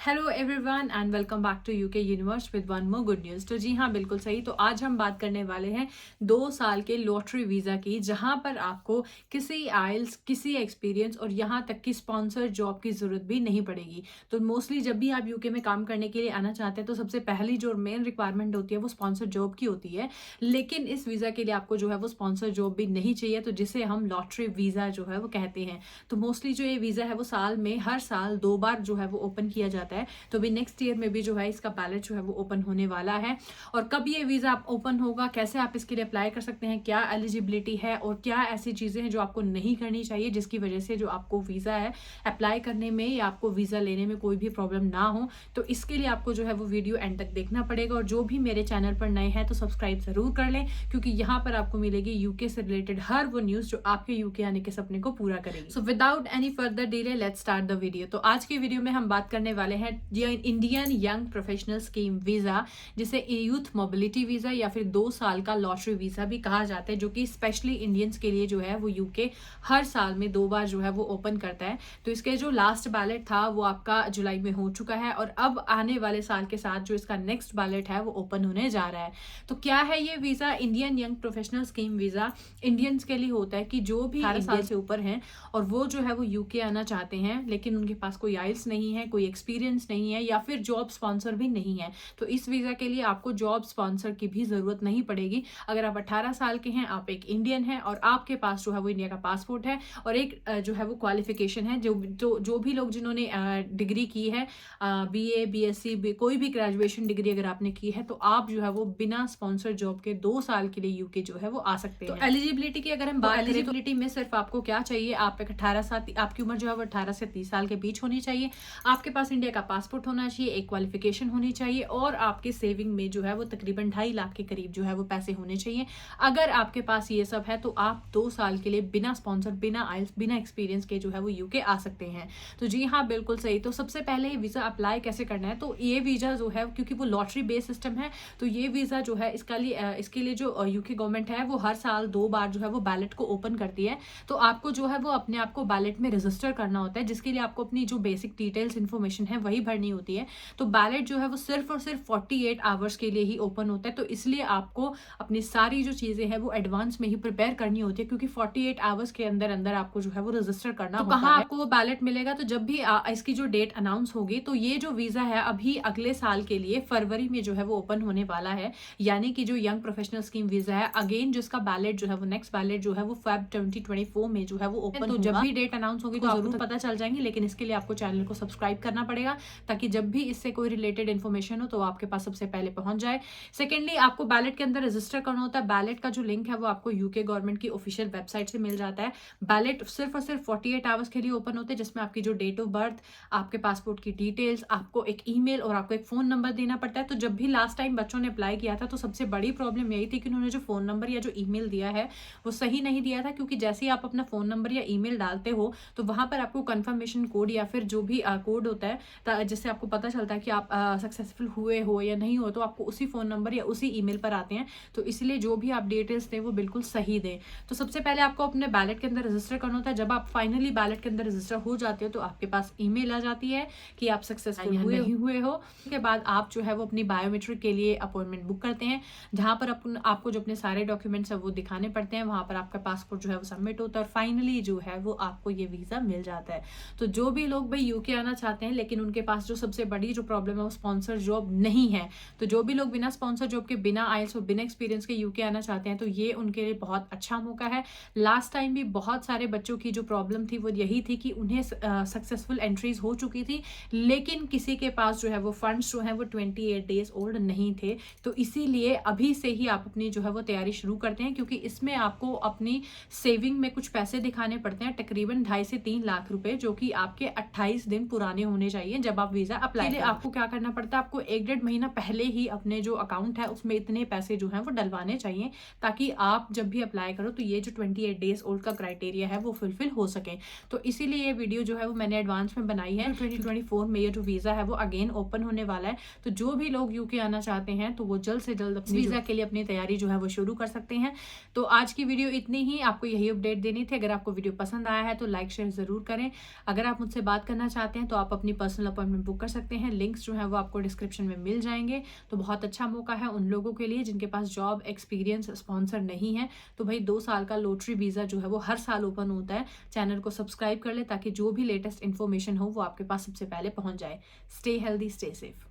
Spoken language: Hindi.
Hello everyone and welcome back to UK universe with one more good news. तो जी हाँ, बिल्कुल सही। तो आज हम बात करने वाले हैं 2 साल के लॉटरी वीज़ा की, जहाँ पर आपको किसी आइल्स, किसी एक्सपीरियंस और यहाँ तक कि स्पॉन्सर जॉब की ज़रूरत भी नहीं पड़ेगी। तो मोस्टली जब भी आप यूके में काम करने के लिए आना चाहते हैं तो सबसे पहली जो मेन रिक्वायरमेंट होती है वो स्पॉन्सर जॉब की होती है। लेकिन इस वीज़ा के लिए आपको जो है वो स्पॉन्सर जॉब भी नहीं चाहिए, तो जिसे हम लॉटरी वीज़ा जो है वो कहते हैं। तो मोस्टली जो ये वीज़ा है वो साल में हर साल 2 बार जो है वो ओपन किया जाता है। तो भी नेक्स्ट ईयर में भी जो है इसका बैलेट जो है वो ओपन होने वाला है। और कब ये वीज़ा ओपन होगा, कैसे आप इसके लिए अप्लाई कर सकते हैं, क्या एलिजिबिलिटी है और क्या ऐसी चीज़ें हैं जो आपको नहीं करनी चाहिए जिसकी वजह से जो आपको वीज़ा है अप्लाई करने में या आपको वीज़ा लेने में कोई भी प्रॉब्लम ना हो, तो इसके लिए आपको जो है वो वीडियो एंड तक देखना पड़ेगा। और जो भी मेरे चैनल पर नए हैं तो सब्सक्राइब ज़रूर कर लें, क्योंकि यहाँ पर आपको मिलेगी यूके से रिलेटेड हर वो न्यूज़ जो आपके यूके आने के सपने को पूरा करेगी। So without any further delay let's start the video. तो आज की वीडियो में हम बात करने वाले हैं Indian young professional scheme visa, जिसे यूथ मोबिलिटी वीज़ा या फिर 2 साल का लॉटरी वीज़ा भी कहा जाता है, जो कि स्पेशली इंडियंस के लिए जो है वो यूके हर साल में 2 बार जो है वो ओपन करता है। तो इसके जो लास्ट बैलेट था वो आपका जुलाई में हो चुका है और अब आने वाले साल के साथ जो इसका नेक्स्ट बैलेट है वो ओपन होने जा रहा है। तो क्या है ये visa? Indian young professional scheme visa Indians के लिए होता है कि जो भी 18 साल से ऊपर हैं और वो जो है वो यूके आना चाहते हैं, लेकिन उनके पास कोई आइल्स नहीं है, कोई एक्सपीरियंस नहीं है या फिर जॉब स्पॉन्सर भी नहीं है। तो इस वीज़ा के लिए आपको जॉब स्पॉन्सर की भी ज़रूरत नहीं पड़ेगी। अगर आप 18 साल के हैं, आप एक इंडियन हैं और आपके पास जो है वो इंडिया का पासपोर्ट है और एक जो है वो क्वालिफिकेशन है, जो भी लोग जिन्होंने डिग्री की है, बीए, बीएससी, कोई भी ग्रेजुएशन डिग्री अगर आपने की है, तो आप जो है वो बिना स्पॉन्सर जॉब के 2 साल के लिए यूके जो है वो आ सकते हैं। तो एलिजिबिलिटी की अगर हम बात करें, एलिजिबिलिटी में सिर्फ आपको क्या चाहिए, आप एक 18 साल, आपकी उम्र जो है वो 18 से 30 साल के बीच होनी चाहिए, आपके पास इंडिया का पासपोर्ट होना चाहिए, एक क्वालिफिकेशन होनी चाहिए और आपके सेविंग में जो है वो तकरीबन 2.5 लाख के करीब जो है वो पैसे होने चाहिए। अगर आपके पास ये सब है तो आप 2 साल के लिए बिना स्पॉन्सर, बिना आइल्स, बिना एक्सपीरियंस के जो है वो यूके आ सकते हैं। तो जी हाँ, बिल्कुल सही। तो सबसे पहले ये वीज़ा अप्लाई कैसे करना है? तो ये वीज़ा जो है, क्योंकि वो लॉटरी बेस्ड सिस्टम है, तो ये वीज़ा जो है इसके लिए जो यूके गवर्नमेंट है वो हर साल 2 बार जो है वो बैलेट को ओपन करती है। तो आपको जो है वो अपने आप को बैलेट में रजिस्टर करना होता है, जिसके लिए आपको अपनी जो बेसिक डिटेल्स इन्फॉर्मेशन है वही भरनी होती है। तो बैलेट जो है वो सिर्फ और सिर्फ 48 आवर्स के लिए ही ओपन होता है। तो इसलिए आपको अपनी सारी जो चीज़ें हैं वो एडवांस में ही प्रिपेयर करनी होती है, क्योंकि 48 आवर्स के अंदर अंदर आपको जो है वो रजिस्टर करना होता है। तो कहाँ आपको वो बैलेट मिलेगा? तो जब भी इसकी जो डेट अनाउंस होगी, तो ये जो वीज़ा है अभी अगले साल के लिए फरवरी में जो है वो ओपन होने वाला है। यानी कि जो यंग प्रोफेशनल स्कीम वीज़ा है, अगेन जिसका बैलेट जो है वो नेक्स्ट बैलेट जो है वो फेब 2024 में जो है वो ओपन। तो जब भी डेट अनाउंस होगी तो जरूर पता चल जाएंगे, लेकिन इसके लिए आपको चैनल को सब्सक्राइब करना पड़ेगा ताकि जब भी इससे कोई रिलेटेड इन्फॉर्मेशन हो तो आपके पास सबसे पहले पहुंच जाए। सेकेंडली, आपको बैलेट के अंदर रजिस्टर करना होता है। बैलेट का जो लिंक है वो आपको यूके गवर्नमेंट की ऑफिशियल वेबसाइट से मिल जाता है। बैलेट सिर्फ और सिर्फ 48 आवर्स के लिए ओपन होते हैं, जिसमें आपकी जो डेट ऑफ बर्थ, आपके पासपोर्ट की डिटेल्स, आपको एक ईमेल और आपको एक फ़ोन नंबर देना पड़ता है। तो जब भी लास्ट टाइम बच्चों ने अप्लाई किया था तो सबसे बड़ी प्रॉब्लम यही थी कि उन्होंने जो फ़ोन नंबर या जो ईमेल दिया है वो सही नहीं दिया था, क्योंकि जैसे ही आप अपना फ़ोन नंबर या ईमेल डालते हो तो वहाँ पर आपको कन्फर्मेशन कोड या फिर जो भी कोड होता है जिससे आपको पता चलता है कि आप सक्सेसफुल हुए हो या नहीं हो, तो आपको उसी फ़ोन नंबर या उसी ईमेल पर आते हैं। तो इसलिए जो भी आप डिटेल्स दें वो बिल्कुल सही दें। तो सबसे पहले आपको अपने बैलेट के अंदर रजिस्टर करना होता है। जब आप फाइनली बैलेट के अंदर रजिस्टर हो जाते हो तो आपके पास ईमेल आ जाती है कि आप सक्सेसफुल हुए नहीं हुए हो। उसके बाद आप जो है वो अपनी बायोमेट्रिक के लिए अपॉइंटमेंट बुक करते हैं, जहाँ पर आपको जो अपने सारे डॉक्यूमेंट्स है वो दिखाने पड़ते हैं। वहाँ पर आपका पासपोर्ट जो है वो सबमिट होता है और फाइनली जो है वो आपको ये वीज़ा मिल जाता है। तो जो भी लोग भाई यूके आना चाहते हैं लेकिन उनके पास जो सबसे बड़ी जो प्रॉब्लम है वो स्पॉन्सर जॉब नहीं है, तो जो भी लोग बिना स्पॉन्सर जॉब के, बिना आइल्स और बिना एक्सपीरियंस के यूके आना चाहते हैं, तो ये उनके लिए बहुत अच्छा मौका है। लास्ट टाइम भी बहुत सारे बच्चों की जो प्रॉब्लम थी वो यही थी कि उन्हें सक्सेसफुल एंट्रीज हो चुकी थी, लेकिन किसी के पास जो है वो फंड्स जो है वो 28 डेज ओल्ड नहीं थे। तो इसीलिए अभी से ही आप अपनी जो है वो तैयारी शुरू करते हैं, क्योंकि इसमें आपको अपनी सेविंग में कुछ पैसे दिखाने पड़ते हैं, तकरीबन 2.5 से 3 लाख रुपए, जो कि आपके 28 दिन पुराने होने चाहिए जब आप वीज़ा अप्लाई करें। आपको क्या करना पड़ता है? आपको 1-1.5 महीना पहले ही अपने जो अकाउंट है उसमें इतने पैसे जो हैं वो डलवाने चाहिए, ताकि आप जब भी अप्लाई करो तो ये जो 28 डेज ओल्ड का क्राइटेरिया है वो फुलफिल हो सके। तो इसीलिए ये वीडियो जो है वो मैंने एडवांस में बनाई है। 2024 में ये जो वीज़ा है वो अगेन ओपन होने वाला है। तो जो भी लोग यूके आना चाहते हैं तो वो जल्द से जल्द अपनी वीज़ा के लिए अपनी तैयारी जो है वो शुरू कर सकते हैं। तो आज की वीडियो इतनी ही, आपको यही अपडेट देनी थी। अगर आपको वीडियो पसंद आया है तो लाइक शेयर ज़रूर करें। अगर आप मुझसे बात करना चाहते हैं तो आप अपनी पर्सनल अपॉइंटमेंट बुक कर सकते हैं। लिंक्स जो है वो आपको डिस्क्रिप्शन में मिल जाएंगे। तो बहुत अच्छा मौका है उन लोगों के लिए जिनके पास जॉब एक्सपीरियंस स्पॉन्सर नहीं है। तो भाई 2 साल का लॉटरी वीज़ा जो है वो हर साल ओपन होता है। चैनल को सब्सक्राइब कर ले ताकि जो भी लेटेस्ट इन्फॉर्मेशन हो वो आपके पास सबसे पहले पहुंच जाए। Stay healthy, stay safe.